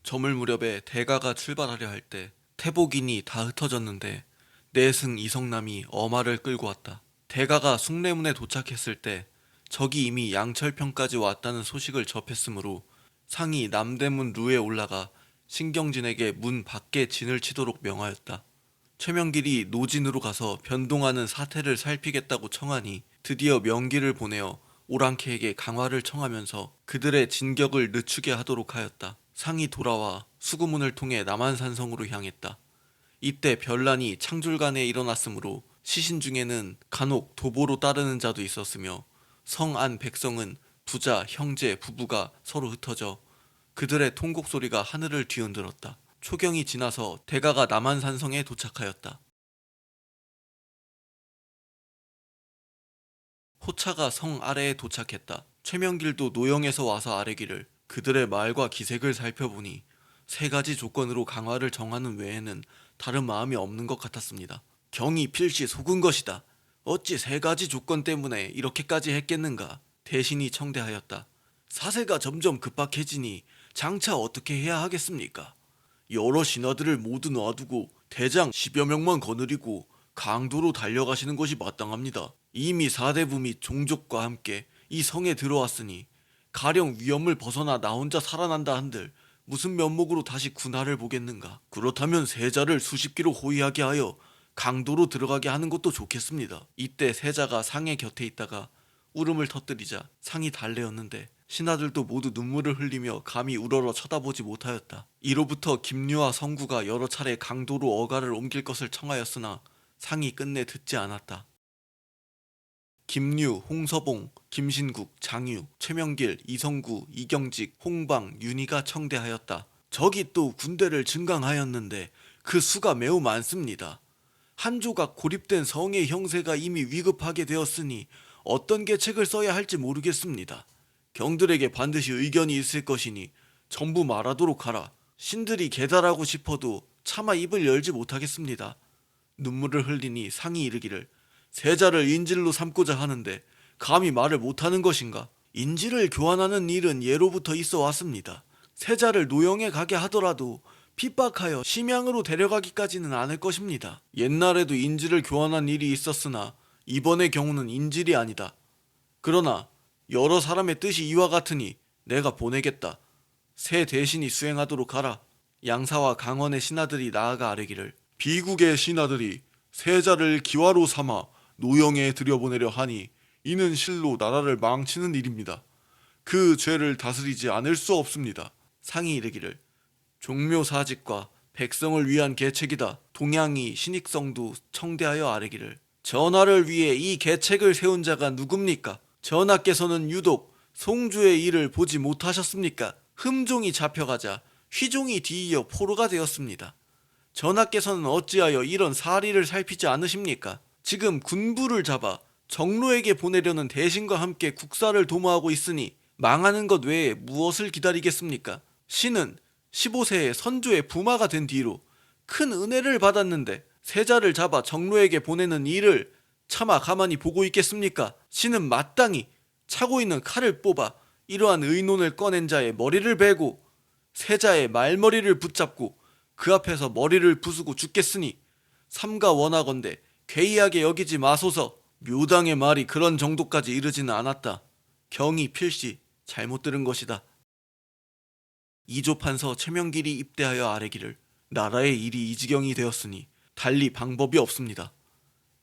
저물 무렵에 대가가 출발하려 할 때 태복인이 다 흩어졌는데 내승 이성남이 어마를 끌고 왔다. 대가가 숭례문에 도착했을 때 적이 이미 양철평까지 왔다는 소식을 접했으므로 상이 남대문 루에 올라가 신경진에게 문 밖에 진을 치도록 명하였다. 최명길이 노진으로 가서 변동하는 사태를 살피겠다고 청하니 드디어 명기를 보내어 오랑캐에게 강화를 청하면서 그들의 진격을 늦추게 하도록 하였다. 상이 돌아와 수구문을 통해 남한산성으로 향했다. 이때 변란이 창졸간에 일어났으므로 시신 중에는 간혹 도보로 따르는 자도 있었으며 성 안 백성은 부자, 형제, 부부가 서로 흩어져 그들의 통곡 소리가 하늘을 뒤흔들었다. 초경이 지나서 대가가 남한산성에 도착하였다. 호차가 성 아래에 도착했다. 최명길도 노영에서 와서 아뢰기를 그들의 말과 기색을 살펴보니 세 가지 조건으로 강화를 정하는 외에는 다른 마음이 없는 것 같았습니다. 경이 필시 속은 것이다. 어찌 세 가지 조건 때문에 이렇게까지 했겠는가? 대신이 청대하였다. 사세가 점점 급박해지니 장차 어떻게 해야 하겠습니까? 여러 신하들을 모두 놔두고 대장 10여 명만 거느리고 강도로 달려가시는 것이 마땅합니다. 이미 사대부 및 종족과 함께 이 성에 들어왔으니 가령 위험을 벗어나 나 혼자 살아난다 한들 무슨 면목으로 다시 군하를 보겠는가? 그렇다면 세자를 수십 기로 호위하게 하여 강도로 들어가게 하는 것도 좋겠습니다. 이때 세자가 상의 곁에 있다가 울음을 터뜨리자 상이 달래었는데 신하들도 모두 눈물을 흘리며 감히 우러러 쳐다보지 못하였다. 이로부터 김유와 성구가 여러 차례 강도로 어가를 옮길 것을 청하였으나 상이 끝내 듣지 않았다. 김유, 홍서봉, 김신국, 장유, 최명길, 이성구, 이경직, 홍방, 윤희가 청대하였다. 적이 또 군대를 증강하였는데 그 수가 매우 많습니다. 한 조각 고립된 성의 형세가 이미 위급하게 되었으니 어떤 계책을 써야 할지 모르겠습니다. 경들에게 반드시 의견이 있을 것이니 전부 말하도록 하라. 신들이 계달하고 싶어도 차마 입을 열지 못하겠습니다. 눈물을 흘리니 상이 이르기를 세자를 인질로 삼고자 하는데 감히 말을 못하는 것인가? 인질을 교환하는 일은 예로부터 있어 왔습니다. 세자를 노영에 가게 하더라도 핍박하여 심양으로 데려가기까지는 않을 것입니다. 옛날에도 인질을 교환한 일이 있었으나 이번의 경우는 인질이 아니다. 그러나 여러 사람의 뜻이 이와 같으니 내가 보내겠다. 새 대신이 수행하도록 하라. 양사와 강원의 신하들이 나아가 아뢰기를 비국의 신하들이 세자를 기화로 삼아 노영에 들여보내려 하니 이는 실로 나라를 망치는 일입니다. 그 죄를 다스리지 않을 수 없습니다. 상이 이르기를 종묘사직과 백성을 위한 계책이다. 동양이 신익성도 청대하여 아뢰기를 전하를 위해 이 계책을 세운 자가 누굽니까? 전하께서는 유독 송주의 일을 보지 못하셨습니까? 흠종이 잡혀가자 휘종이 뒤이어 포로가 되었습니다. 전하께서는 어찌하여 이런 사리를 살피지 않으십니까? 지금 군부를 잡아 정로에게 보내려는 대신과 함께 국사를 도모하고 있으니 망하는 것 외에 무엇을 기다리겠습니까? 신은 15세에 선조의 부마가 된 뒤로 큰 은혜를 받았는데 세자를 잡아 정로에게 보내는 일을 차마 가만히 보고 있겠습니까? 신은 마땅히 차고 있는 칼을 뽑아 이러한 의논을 꺼낸 자의 머리를 베고 세자의 말머리를 붙잡고 그 앞에서 머리를 부수고 죽겠으니 삼가 원하건대 괴이하게 여기지 마소서. 묘당의 말이 그런 정도까지 이르지는 않았다. 경이 필시 잘못 들은 것이다. 이조판서 최명길이 입대하여 아뢰기를 나라의 일이 이 지경이 되었으니 달리 방법이 없습니다.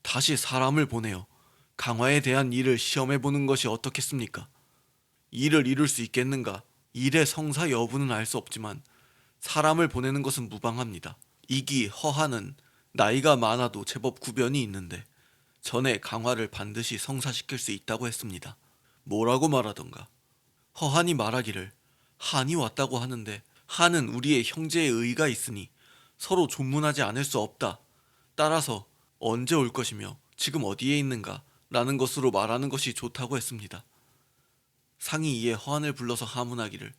다시 사람을 보내어 강화에 대한 일을 시험해보는 것이 어떻겠습니까? 일을 이룰 수 있겠는가? 일의 성사 여부는 알 수 없지만 사람을 보내는 것은 무방합니다. 이기 허한은 나이가 많아도 제법 구변이 있는데 전에 강화를 반드시 성사시킬 수 있다고 했습니다. 뭐라고 말하던가? 허한이 말하기를 한이 왔다고 하는데 한은 우리의 형제의 의가 있으니 서로 조문하지 않을 수 없다. 따라서 언제 올 것이며 지금 어디에 있는가 라는 것으로 말하는 것이 좋다고 했습니다. 상이 이에 허한을 불러서 하문하기를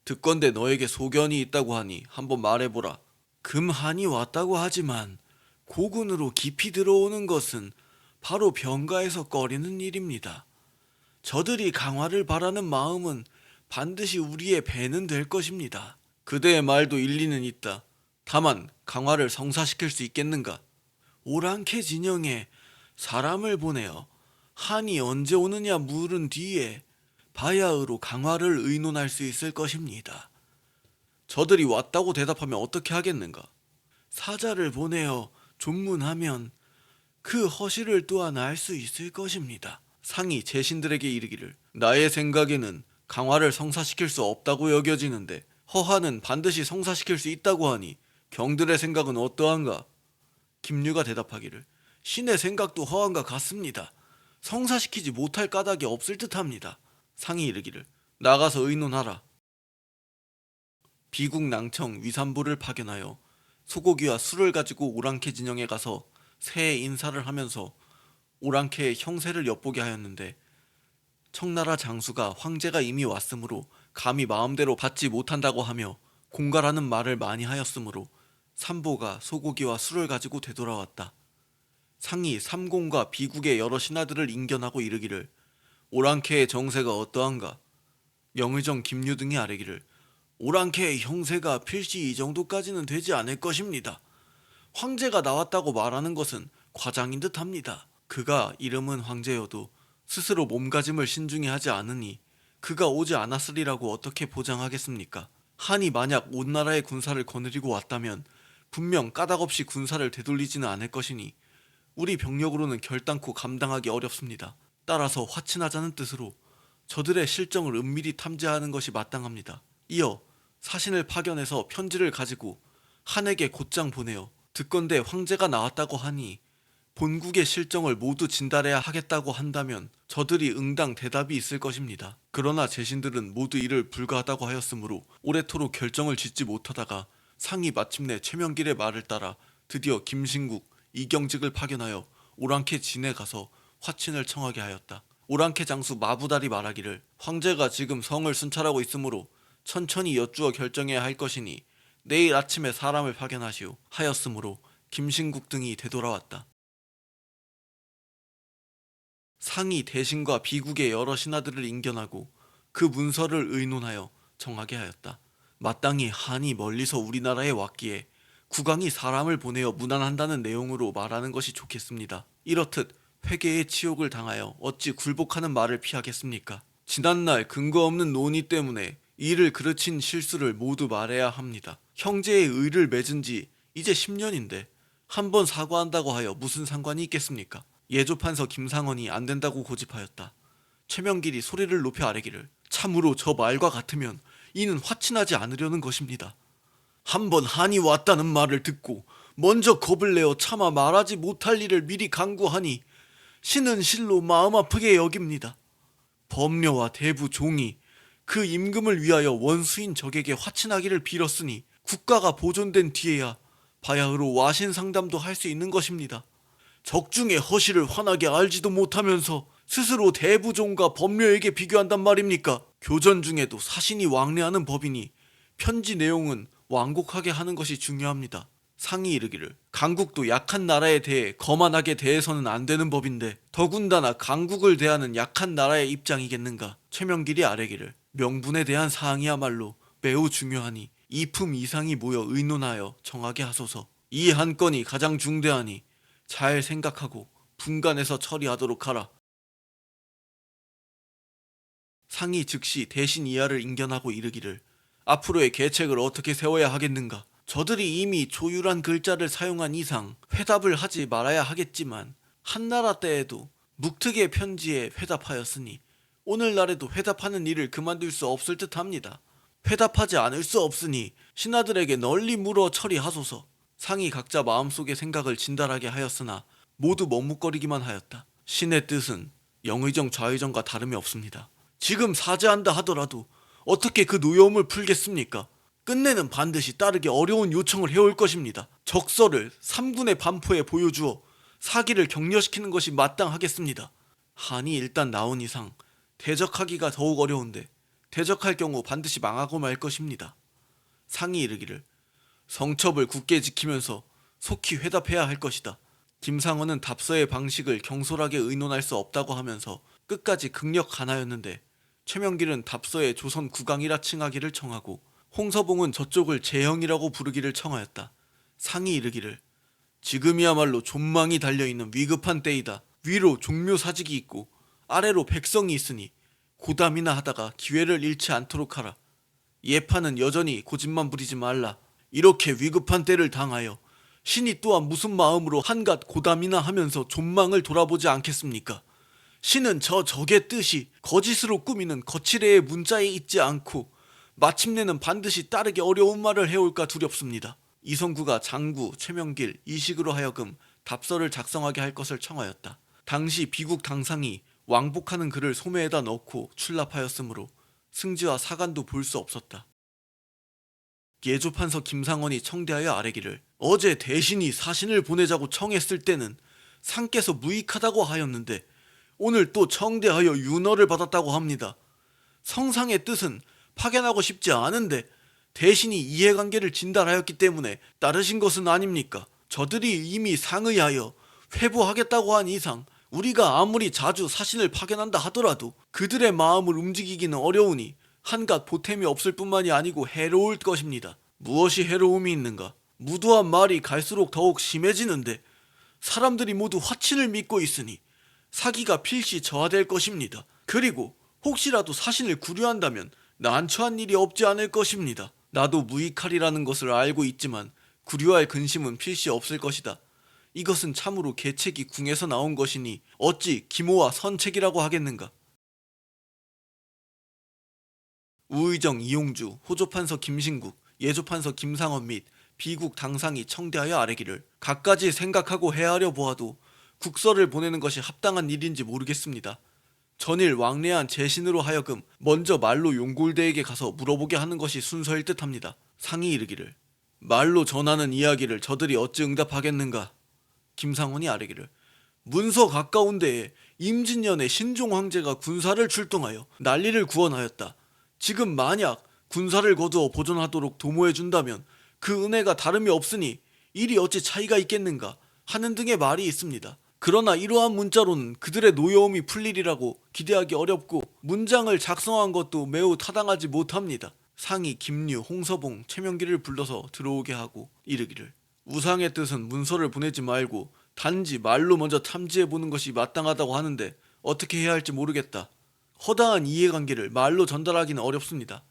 듣건대 너에게 소견이 있다고 하니 한번 말해보라. 금한이 왔다고 하지만 고군으로 깊이 들어오는 것은 바로 병가에서 꺼리는 일입니다. 저들이 강화를 바라는 마음은 반드시 우리의 배는 될 것입니다. 그대의 말도 일리는 있다. 다만 강화를 성사시킬 수 있겠는가? 오랑캐 진영에 사람을 보내어 한이 언제 오느냐 물은 뒤에 바야흐로 강화를 의논할 수 있을 것입니다. 저들이 왔다고 대답하면 어떻게 하겠는가? 사자를 보내어 존문하면 그 허실을 또한 알 수 있을 것입니다. 상이 제신들에게 이르기를, 나의 생각에는 강화를 성사시킬 수 없다고 여겨지는데 허하는 반드시 성사시킬 수 있다고 하니 경들의 생각은 어떠한가? 김유가 대답하기를, 신의 생각도 허한과 같습니다. 성사시키지 못할 까닭이 없을 듯합니다. 상이 이르기를, 나가서 의논하라. 비국 낭청 위산부를 파견하여 소고기와 술을 가지고 오랑캐 진영에 가서 새해 인사를 하면서 오랑캐의 형세를 엿보게 하였는데, 청나라 장수가 황제가 이미 왔으므로 감히 마음대로 받지 못한다고 하며 공갈하는 말을 많이 하였으므로 삼보가 소고기와 술을 가지고 되돌아왔다. 상이 삼공과 비국의 여러 신하들을 인견하고 이르기를, 오랑캐의 정세가 어떠한가? 영의정 김유 등이 아뢰기를, 오랑캐의 형세가 필시 이 정도까지는 되지 않을 것입니다. 황제가 나왔다고 말하는 것은 과장인 듯합니다. 그가 이름은 황제여도 스스로 몸가짐을 신중히 하지 않으니 그가 오지 않았으리라고 어떻게 보장하겠습니까? 한이 만약 온 나라의 군사를 거느리고 왔다면 분명 까닭없이 군사를 되돌리지는 않을 것이니 우리 병력으로는 결단코 감당하기 어렵습니다. 따라서 화친하자는 뜻으로 저들의 실정을 은밀히 탐지하는 것이 마땅합니다. 이어 사신을 파견해서 편지를 가지고 한에게 곧장 보내어 듣건대 황제가 나왔다고 하니 본국의 실정을 모두 진달해야 하겠다고 한다면 저들이 응당 대답이 있을 것입니다. 그러나 제신들은 모두 이를 불가하다고 하였으므로 오래토록 결정을 짓지 못하다가 상이 마침내 최명길의 말을 따라 드디어 김신국, 이경직을 파견하여 오랑캐 진에 가서 화친을 청하게 하였다. 오랑캐 장수 마부달이 말하기를, 황제가 지금 성을 순찰하고 있으므로 천천히 여쭈어 결정해야 할 것이니 내일 아침에 사람을 파견하시오 하였으므로 김신국 등이 되돌아왔다. 상이 대신과 비국의 여러 신하들을 인견하고 그 문서를 의논하여 정하게 하였다. 마땅히 한이 멀리서 우리나라에 왔기에 국왕이 사람을 보내어 문안한다는 내용으로 말하는 것이 좋겠습니다. 이렇듯 회개의 치욕을 당하여 어찌 굴복하는 말을 피하겠습니까? 지난날 근거 없는 논의 때문에 이를 그르친 실수를 모두 말해야 합니다. 형제의 의를 맺은 지 이제 10년인데 한 번 사과한다고 하여 무슨 상관이 있겠습니까? 예조판서 김상원이 안 된다고 고집하였다. 최명길이 소리를 높여 아뢰기를, 참으로 저 말과 같으면 이는 화친하지 않으려는 것입니다. 한번 한이 왔다는 말을 듣고 먼저 겁을 내어 차마 말하지 못할 일을 미리 강구하니 신은 실로 마음 아프게 여깁니다. 범려와 대부 종이 그 임금을 위하여 원수인 적에게 화친하기를 빌었으니 국가가 보존된 뒤에야 바야흐로 와신 상담도 할 수 있는 것입니다. 적중의 허실을 환하게 알지도 못하면서 스스로 대부종과 범려에게 비교한단 말입니까? 교전 중에도 사신이 왕래하는 법이니 편지 내용은 완곡하게 하는 것이 중요합니다. 상이 이르기를, 강국도 약한 나라에 대해 거만하게 대해서는 안 되는 법인데 더군다나 강국을 대하는 약한 나라의 입장이겠는가? 최명길이 아뢰기를, 명분에 대한 사항이야말로 매우 중요하니 이품 이상이 모여 의논하여 정하게 하소서. 이 한 건이 가장 중대하니 잘 생각하고 분간해서 처리하도록 하라. 상이 즉시 대신 이하를 인견하고 이르기를, 앞으로의 계책을 어떻게 세워야 하겠는가? 저들이 이미 조율한 글자를 사용한 이상 회답을 하지 말아야 하겠지만 한나라 때에도 묵특의 편지에 회답하였으니 오늘날에도 회답하는 일을 그만둘 수 없을 듯합니다. 회답하지 않을 수 없으니 신하들에게 널리 물어 처리하소서. 상이 각자 마음속의 생각을 진달하게 하였으나 모두 머뭇거리기만 하였다. 신의 뜻은 영의정 좌의정과 다름이 없습니다. 지금 사죄한다 하더라도 어떻게 그 노여움을 풀겠습니까? 끝내는 반드시 따르기 어려운 요청을 해올 것입니다. 적서를 3군의 반포에 보여주어 사기를 격려시키는 것이 마땅하겠습니다. 한이 일단 나온 이상 대적하기가 더욱 어려운데 대적할 경우 반드시 망하고 말 것입니다. 상이 이르기를, 성첩을 굳게 지키면서 속히 회답해야 할 것이다. 김상원은 답서의 방식을 경솔하게 의논할 수 없다고 하면서 끝까지 극력 간하였는데 최명길은 답서에 조선 국왕이라 칭하기를 청하고 홍서봉은 저쪽을 재형이라고 부르기를 청하였다. 상이 이르기를 지금이야말로 존망이 달려있는 위급한 때이다. 위로 종묘 사직이 있고 아래로 백성이 있으니 고담이나 하다가 기회를 잃지 않도록 하라. 예판은 여전히 고집만 부리지 말라. 이렇게 위급한 때를 당하여 신이 또한 무슨 마음으로 한갓 고담이나 하면서 존망을 돌아보지 않겠습니까? 신은 저 적의 뜻이 거짓으로 꾸미는 거칠애의 문자에 있지 않고 마침내는 반드시 따르기 어려운 말을 해올까 두렵습니다. 이성구가 장구, 최명길, 이식으로 하여금 답서를 작성하게 할 것을 청하였다. 당시 비국 당상이 왕복하는 글을 소매에다 넣고 출납하였으므로 승지와 사관도 볼 수 없었다. 예조판서 김상원이 청대하여 아뢰기를 어제 대신이 사신을 보내자고 청했을 때는 상께서 무익하다고 하였는데 오늘 또 청대하여 윤허를 받았다고 합니다. 성상의 뜻은 파견하고 싶지 않은데 대신이 이해관계를 진달하였기 때문에 따르신 것은 아닙니까? 저들이 이미 상의하여 회부하겠다고 한 이상 우리가 아무리 자주 사신을 파견한다 하더라도 그들의 마음을 움직이기는 어려우니 한갓 보탬이 없을 뿐만이 아니고 해로울 것입니다. 무엇이 해로움이 있는가? 무도한 말이 갈수록 더욱 심해지는데 사람들이 모두 화친을 믿고 있으니 사기가 필시 저하될 것입니다. 그리고 혹시라도 사신을 구려한다면 난처한 일이 없지 않을 것입니다. 나도 무익하리라는 것을 알고 있지만 구려할 근심은 필시 없을 것이다. 이것은 참으로 계책이 궁에서 나온 것이니 어찌 기모와 선책이라고 하겠는가? 우의정 이용주, 호조판서 김신국, 예조판서 김상원 및 비국 당상이 청대하여 아뢰기를 갖가지 생각하고 헤아려 보아도 국서를 보내는 것이 합당한 일인지 모르겠습니다. 전일 왕래한 제신으로 하여금 먼저 말로 용골대에게 가서 물어보게 하는 것이 순서일 듯합니다. 상이 이르기를 말로 전하는 이야기를 저들이 어찌 응답하겠는가? 김상원이 아뢰기를 문서 가까운 데에 임진년에 신종 황제가 군사를 출동하여 난리를 구원하였다. 지금 만약 군사를 거두어 보존하도록 도모해 준다면 그 은혜가 다름이 없으니 일이 어찌 차이가 있겠는가 하는 등의 말이 있습니다. 그러나 이러한 문자로는 그들의 노여움이 풀리리라고 기대하기 어렵고 문장을 작성한 것도 매우 타당하지 못합니다. 상이 김류, 홍서봉, 최명길을 불러서 들어오게 하고 이르기를 우상의 뜻은 문서를 보내지 말고 단지 말로 먼저 탐지해보는 것이 마땅하다고 하는데 어떻게 해야 할지 모르겠다. 허다한 이해관계를 말로 전달하기는 어렵습니다.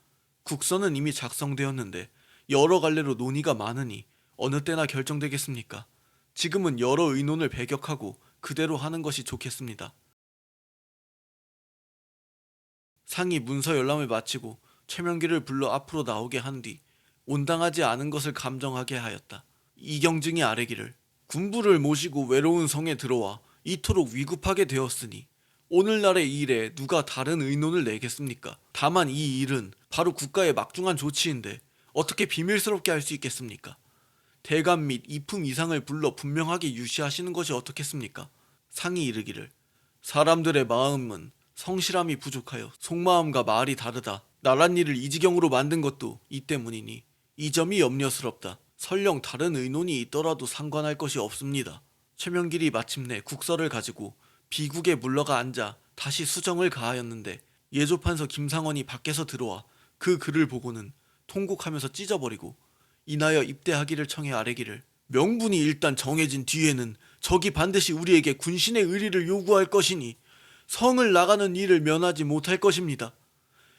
국서는 이미 작성되었는데 여러 갈래로 논의가 많으니 어느 때나 결정되겠습니까? 지금은 여러 의논을 배격하고 그대로 하는 것이 좋겠습니다. 상이 문서 열람을 마치고 최명길을 불러 앞으로 나오게 한 뒤 온당하지 않은 것을 감정하게 하였다. 이경증이 아뢰기를 군부를 모시고 외로운 성에 들어와 이토록 위급하게 되었으니 오늘날의 일에 누가 다른 의논을 내겠습니까? 다만 이 일은 바로 국가의 막중한 조치인데 어떻게 비밀스럽게 할 수 있겠습니까? 대감 및 이품 이상을 불러 분명하게 유시하시는 것이 어떻겠습니까? 상이 이르기를 사람들의 마음은 성실함이 부족하여 속마음과 말이 다르다. 나란 일을 이 지경으로 만든 것도 이 때문이니 이 점이 염려스럽다. 설령 다른 의논이 있더라도 상관할 것이 없습니다. 최명길이 마침내 국서를 가지고 비국에 물러가 앉아 다시 수정을 가하였는데 예조판서 김상원이 밖에서 들어와 그 글을 보고는 통곡하면서 찢어버리고 인하여 입대하기를 청해 아뢰기를 명분이 일단 정해진 뒤에는 적이 반드시 우리에게 군신의 의리를 요구할 것이니 성을 나가는 일을 면하지 못할 것입니다.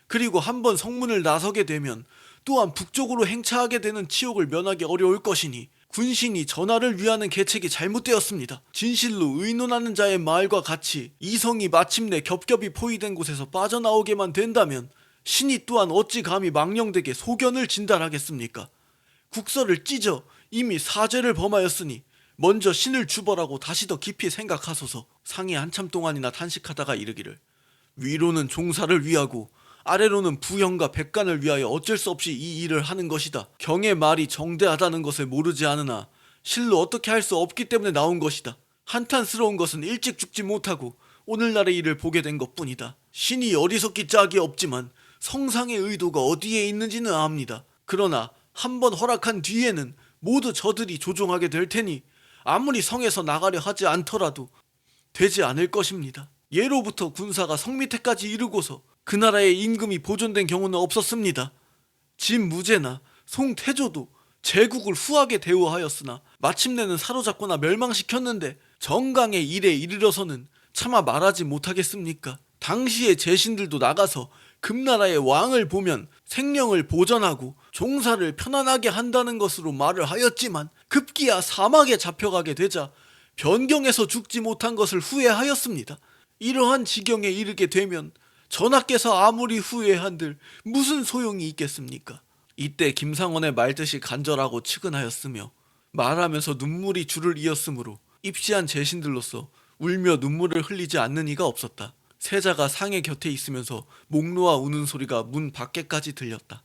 그리고 한번 성문을 나서게 되면 또한 북쪽으로 행차하게 되는 치욕을 면하기 어려울 것이니 군신이 전하를 위하는 계책이 잘못되었습니다. 진실로 의논하는 자의 말과 같이 이 성이 마침내 겹겹이 포위된 곳에서 빠져나오게만 된다면 신이 또한 어찌 감히 망령되게 소견을 진달하겠습니까? 국서를 찢어 이미 사죄를 범하였으니 먼저 신을 주벌하고 다시 더 깊이 생각하소서. 상이 한참 동안이나 탄식하다가 이르기를 위로는 종사를 위하고 아래로는 부형과 백관을 위하여 어쩔 수 없이 이 일을 하는 것이다. 경의 말이 정대하다는 것을 모르지 않으나 실로 어떻게 할 수 없기 때문에 나온 것이다. 한탄스러운 것은 일찍 죽지 못하고 오늘날의 일을 보게 된 것뿐이다. 신이 어리석기 짝이 없지만 성상의 의도가 어디에 있는지는 압니다. 그러나 한번 허락한 뒤에는 모두 저들이 조종하게 될 테니 아무리 성에서 나가려 하지 않더라도 되지 않을 것입니다. 예로부터 군사가 성 밑에까지 이르고서 그 나라의 임금이 보존된 경우는 없었습니다. 진무제나 송태조도 제국을 후하게 대우하였으나 마침내는 사로잡거나 멸망시켰는데 정강의 일에 이르러서는 차마 말하지 못하겠습니까? 당시의 제신들도 나가서 금나라의 왕을 보면 생명을 보전하고 종사를 편안하게 한다는 것으로 말을 하였지만 급기야 사막에 잡혀가게 되자 변경에서 죽지 못한 것을 후회하였습니다. 이러한 지경에 이르게 되면 전하께서 아무리 후회한들 무슨 소용이 있겠습니까? 이때 김상원의 말뜻이 간절하고 측은하였으며 말하면서 눈물이 줄을 이었으므로 입시한 제신들로서 울며 눈물을 흘리지 않는 이가 없었다. 세자가 상의 곁에 있으면서 목 놓아 우는 소리가 문 밖에까지 들렸다.